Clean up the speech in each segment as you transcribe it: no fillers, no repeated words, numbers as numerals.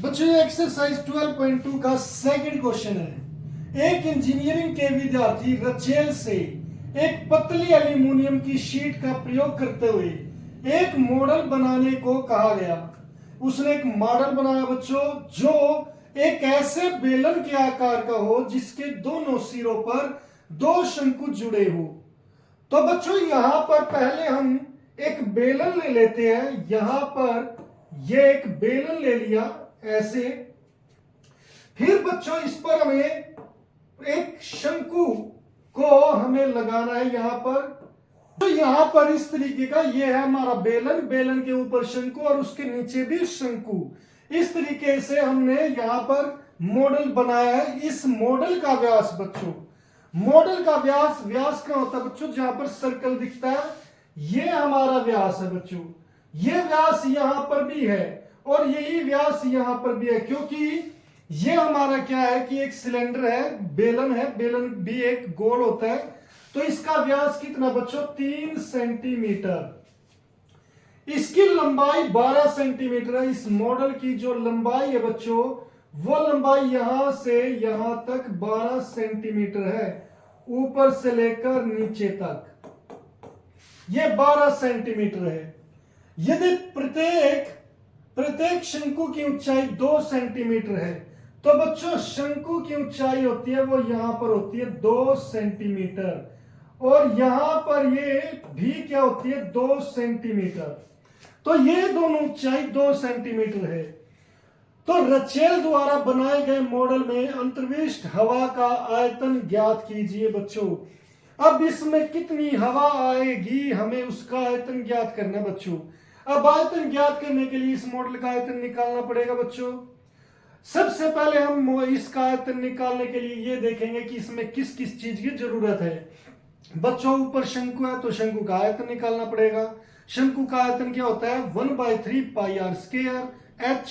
बच्चों ये एक्सरसाइज 12.2 का सेकंड क्वेश्चन है। एक इंजीनियरिंग के विद्यार्थी रचेल से एक पतली एल्यूमिनियम की शीट का प्रयोग करते हुए एक मॉडल बनाने को कहा गया। उसने एक मॉडल बनाया बच्चों, जो एक ऐसे बेलन के आकार का हो जिसके दोनों सिरों पर दो शंकु जुड़े हो। तो बच्चों यहां पर पहले हम एक बेलन ले लेते हैं। यहां पर ये एक बेलन ले लिया ऐसे। फिर बच्चों इस पर हमें एक शंकु को हमें लगाना है यहां पर। तो यहां पर इस तरीके का ये है हमारा बेलन, बेलन के ऊपर शंकु और उसके नीचे भी शंकु। इस तरीके से हमने यहां पर मॉडल बनाया है। इस मॉडल का व्यास बच्चों, मॉडल का व्यास, व्यास क्या होता है बच्चों, जहां पर सर्कल दिखता है ये हमारा व्यास है बच्चों। ये व्यास यहां पर भी है और यही व्यास यहां पर भी है, क्योंकि ये हमारा क्या है कि एक सिलेंडर है, बेलन है, बेलन भी एक गोल होता है। तो इसका व्यास कितना बच्चों, 3 सेंटीमीटर। इसकी लंबाई 12 सेंटीमीटर है। इस मॉडल की जो लंबाई है बच्चों, वो लंबाई यहां से यहां तक 12 सेंटीमीटर है, ऊपर से लेकर नीचे तक ये 12 सेंटीमीटर है। यदि प्रत्येक शंकु की ऊंचाई 2 सेंटीमीटर है, तो बच्चों शंकु की ऊंचाई होती है वो यहां पर होती है 2 सेंटीमीटर, और यहां पर ये भी क्या होती है 2 सेंटीमीटर। तो ये दोनों ऊंचाई 2 सेंटीमीटर है। तो रचेल द्वारा बनाए गए मॉडल में अंतर्विष्ट हवा का आयतन ज्ञात कीजिए बच्चों। अब इसमें कितनी हवा आएगी, हमें उसका आयतन ज्ञात करना बच्चों। अब आयतन ज्ञात करने के लिए इस मॉडल का आयतन निकालना पड़ेगा बच्चों। सबसे पहले हम इसका आयतन निकालने के लिए ये देखेंगे कि इसमें किस किस चीज की जरूरत है बच्चों। ऊपर शंकु है तो शंकु का आयतन निकालना पड़ेगा। शंकु का आयतन क्या होता है, 1/3 पाई आर स्क्वायर एच।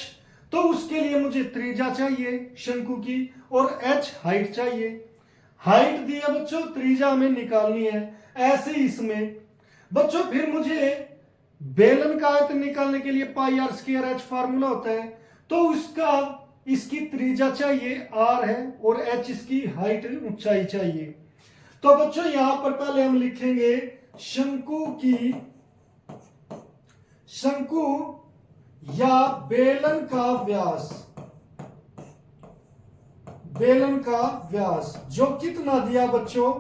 तो उसके लिए मुझे त्रिज्या चाहिए शंकु की और एच हाइट चाहिए। हाइट दिया बच्चों, त्रिज्या हमें निकालनी है। ऐसे इसमें बच्चों फिर मुझे बेलन का आयतन निकालने के लिए पाई आर स्क्वायर एच फार्मूला होता है। तो उसका इसकी त्रिज्या चाहिए आर है और एच इसकी हाइट ऊंचाई चाहिए। तो बच्चों यहां पर पहले हम लिखेंगे शंकु या बेलन का व्यास, बेलन का व्यास जो कितना दिया बच्चों,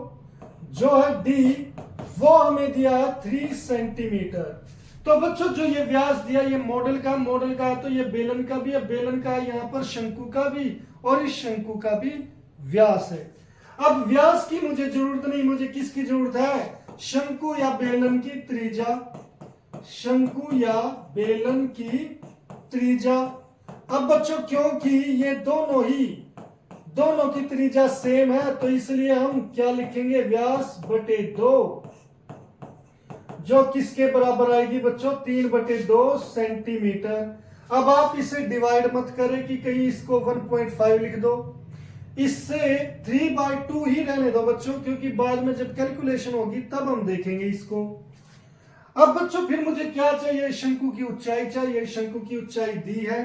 जो है डी, वो हमें दिया है 3 सेंटीमीटर। तो बच्चों जो ये व्यास दिया ये मॉडल का है, तो ये बेलन का भी है, बेलन का यहां पर शंकु का भी और इस शंकु का भी व्यास है। अब व्यास की मुझे जरूरत नहीं, मुझे किसकी जरूरत है, शंकु या बेलन की त्रिज्या, शंकु या बेलन की त्रिज्या। अब बच्चों क्योंकि ये दोनों की त्रिज्या सेम है, तो इसलिए हम क्या लिखेंगे, व्यास बटे 2, जो किसके बराबर आएगी बच्चों, 3/2 सेंटीमीटर। अब आप इसे डिवाइड मत करें कि कहीं इसको 1.5 लिख दो, इससे 3/2 ही रहने दो बच्चों, क्योंकि बाद में जब कैलकुलेशन होगी तब हम देखेंगे इसको। अब बच्चों फिर मुझे क्या चाहिए, शंकु की ऊंचाई चाहिए। शंकु की ऊंचाई दी है,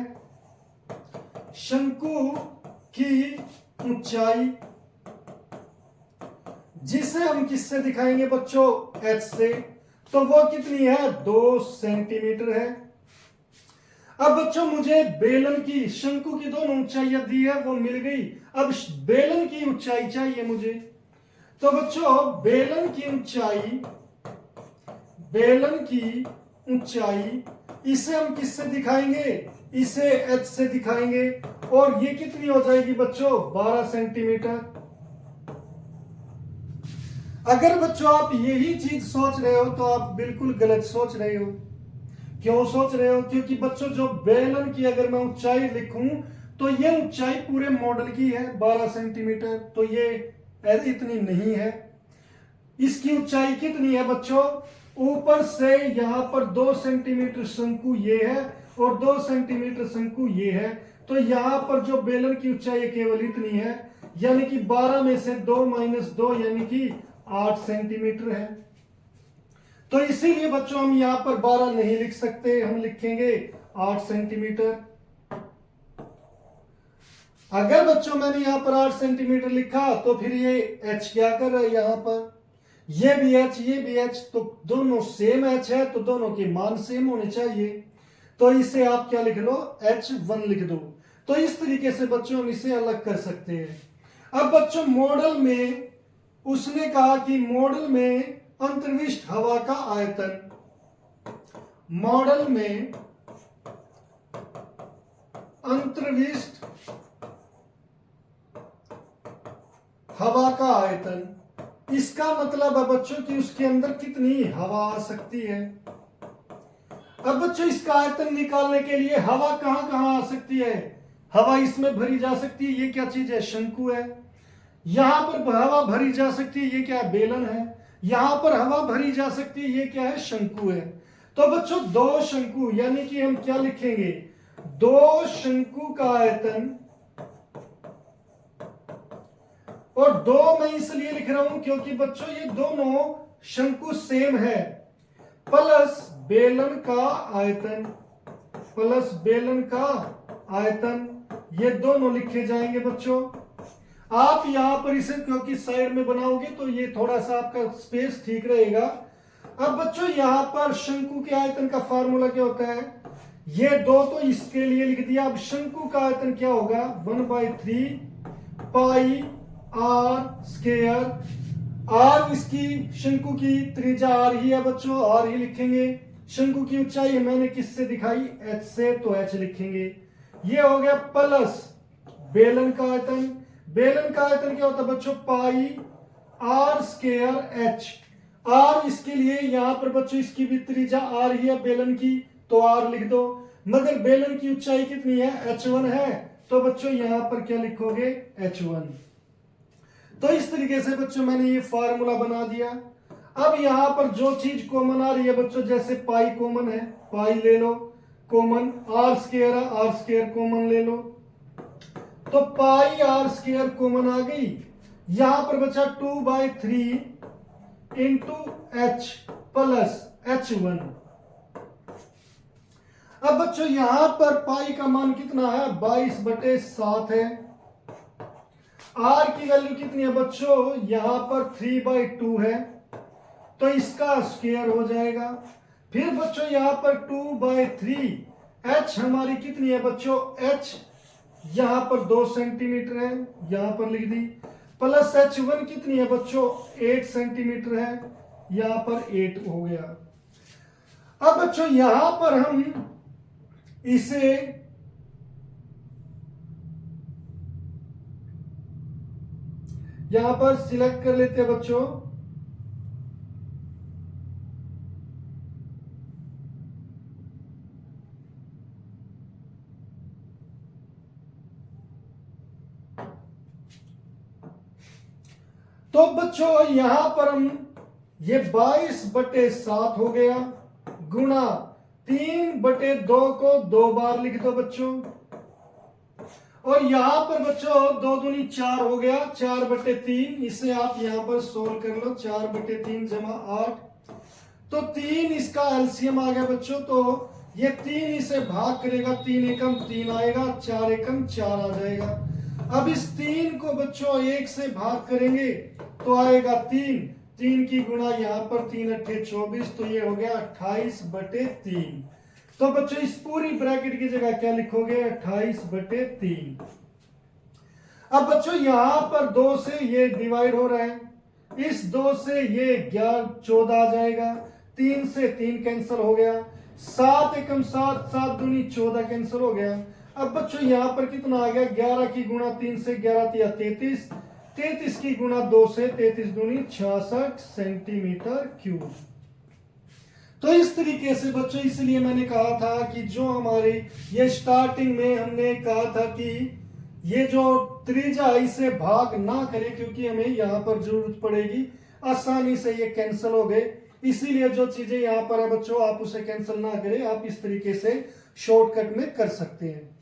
शंकु की ऊंचाई जिसे हम किससे दिखाएंगे बच्चों, एच से, तो वो कितनी है, 2 सेंटीमीटर है। अब बच्चों मुझे बेलन की, शंकु की दोनों ऊंचाइयां दी है वो मिल गई। अब बेलन की ऊंचाई चाहिए मुझे। तो बच्चों बेलन की ऊंचाई इसे हम किससे दिखाएंगे, इसे एच से दिखाएंगे, और ये कितनी हो जाएगी बच्चों, 12 सेंटीमीटर। अगर बच्चों आप यही चीज सोच रहे हो तो आप बिल्कुल गलत सोच रहे हो। क्यों सोच रहे हो, क्योंकि बच्चों जो बेलन की अगर मैं ऊंचाई लिखूं तो ये ऊंचाई पूरे मॉडल की है 12 सेंटीमीटर, तो ये इतनी नहीं है। इसकी ऊंचाई कितनी है बच्चों, ऊपर से यहां पर 2 सेंटीमीटर शंकु ये है और 2 सेंटीमीटर शंकु ये है, तो यहां पर जो बेलन की ऊंचाई केवल इतनी है, यानी कि 12 में से 2 - 2 यानी कि 8 सेंटीमीटर है। तो इसीलिए बच्चों हम यहां पर 12 नहीं लिख सकते, हम लिखेंगे 8 सेंटीमीटर। अगर बच्चों मैंने यहाँ पर 8 सेंटीमीटर लिखा तो फिर ये h क्या कर रहा है, यहाँ पर ये भी h ये भी h, तो दोनों सेम h है तो दोनों के मान सेम होने चाहिए। तो इसे आप क्या लिख लो, h1 लिख दो। तो इस तरीके से बच्चों हम इसे अलग कर सकते हैं। अब बच्चों मॉडल में उसने कहा कि मॉडल में अंतर्विष्ट हवा का आयतन, मॉडल में अंतर्विष्ट हवा का आयतन, इसका मतलब है बच्चों कि उसके अंदर कितनी हवा आ सकती है। अब बच्चों इसका आयतन निकालने के लिए हवा कहां कहां आ सकती है, हवा इसमें भरी जा सकती है, ये क्या चीज है, शंकु है। यहां पर हवा भरी जा सकती है, ये क्या है, बेलन है। यहां पर हवा भरी जा सकती है, ये क्या है, शंकु है। तो बच्चों दो शंकु, यानी कि हम क्या लिखेंगे, दो शंकु का आयतन, और दो मैं इसलिए लिख रहा हूं क्योंकि बच्चों ये दोनों शंकु सेम है, प्लस बेलन का आयतन, प्लस बेलन का आयतन, ये दोनों लिखे जाएंगे बच्चों। आप यहां पर इसे क्योंकि साइड में बनाओगे तो ये थोड़ा सा आपका स्पेस ठीक रहेगा। अब बच्चों यहां पर शंकु के आयतन का फार्मूला क्या होता है, ये दो तो इसके लिए लिख दिया। अब शंकु का आयतन क्या होगा, 1/3 पाई आर स्क्वायर। आर इसकी शंकु की त्रिज्या आर ही है बच्चों, आर ही लिखेंगे। शंकु की ऊंचाई मैंने किससे दिखाई, एच से, तो एच लिखेंगे। ये हो गया प्लस बेलन का आयतन, बेलन का आयतन क्या होता है बच्चों, पाई आर स्क्वायर एच। आर इसके लिए यहां पर बच्चों इसकी भी त्रिज्या आर ही है बेलन की, तो आर लिख दो। मगर बेलन की ऊंचाई कितनी है, h1 है, तो बच्चों यहां पर क्या लिखोगे, h1। तो इस तरीके से बच्चों मैंने ये फार्मूला बना दिया। अब यहां पर जो चीज कॉमन आ रही है बच्चों, जैसे पाई कॉमन है, पाई ले लो कॉमन, आर स्क्वायर है, आर स्क्वायर कॉमन ले लो, तो पाई आर स्क्वायर कॉमन आ गई। यहां पर बचा 2/3 इंटू एच प्लस h1। अब बच्चों यहां पर पाई का मान कितना है, 22/7 है। आर की वैल्यू कितनी है बच्चों, यहां पर 3/2 है, तो इसका स्क्वायर हो जाएगा। फिर बच्चों यहां पर 2/3, एच हमारी कितनी है बच्चों, एच यहां पर 2 सेंटीमीटर है, यहां पर लिख दी, प्लस h1 कितनी है बच्चों, 8 सेंटीमीटर है, यहां पर 8 हो गया। अब बच्चों यहां पर हम इसे यहां पर सिलेक्ट कर लेते हैं बच्चों। तो बच्चों यहां पर हम ये 22/7 हो गया, गुणा 3/2 को 2 बार लिख दो बच्चों, और यहां पर बच्चों 2 दूनी 4 हो गया, 4/3। इसे आप यहां पर सोल्व कर लो, 4/3 जमा 8, तो 3 इसका एलसीएम आ गया बच्चों। तो ये 3 इसे भाग करेगा, 3 एकम 3 आएगा, 4 एकम 4 आ जाएगा। अब इस 3 को बच्चों 1 से भाग करेंगे तो आएगा 3, 3 की गुणा यहां पर 3 अट्ठे 24, तो ये हो गया 28/3। तो बच्चों इस पूरी ब्रैकेट की जगह क्या लिखोगे, 28/3। अब बच्चों यहां पर 2 से ये डिवाइड हो रहा है, इस 2 से ये 14 आ जाएगा, 3 से 3 कैंसिल हो गया, 7 एकम 7, 7 दूनी 14 कैंसिल हो गया। अब बच्चों यहां पर कितना आ गया, 11 की गुणा 3 से 11 तिया 33, 33 की गुणा 2 से 33 दूनी 66 सेंटीमीटर क्यूब। तो इस तरीके से बच्चों, इसलिए मैंने कहा था कि जो हमारे ये स्टार्टिंग में हमने कहा था कि ये जो त्रिज्या इसे भाग ना करे, क्योंकि हमें यहां पर जरूरत पड़ेगी, आसानी से ये कैंसिल हो गए। इसीलिए जो चीजें यहां पर है बच्चों, आप उसे कैंसिल ना करें, आप इस तरीके से शॉर्टकट में कर सकते हैं।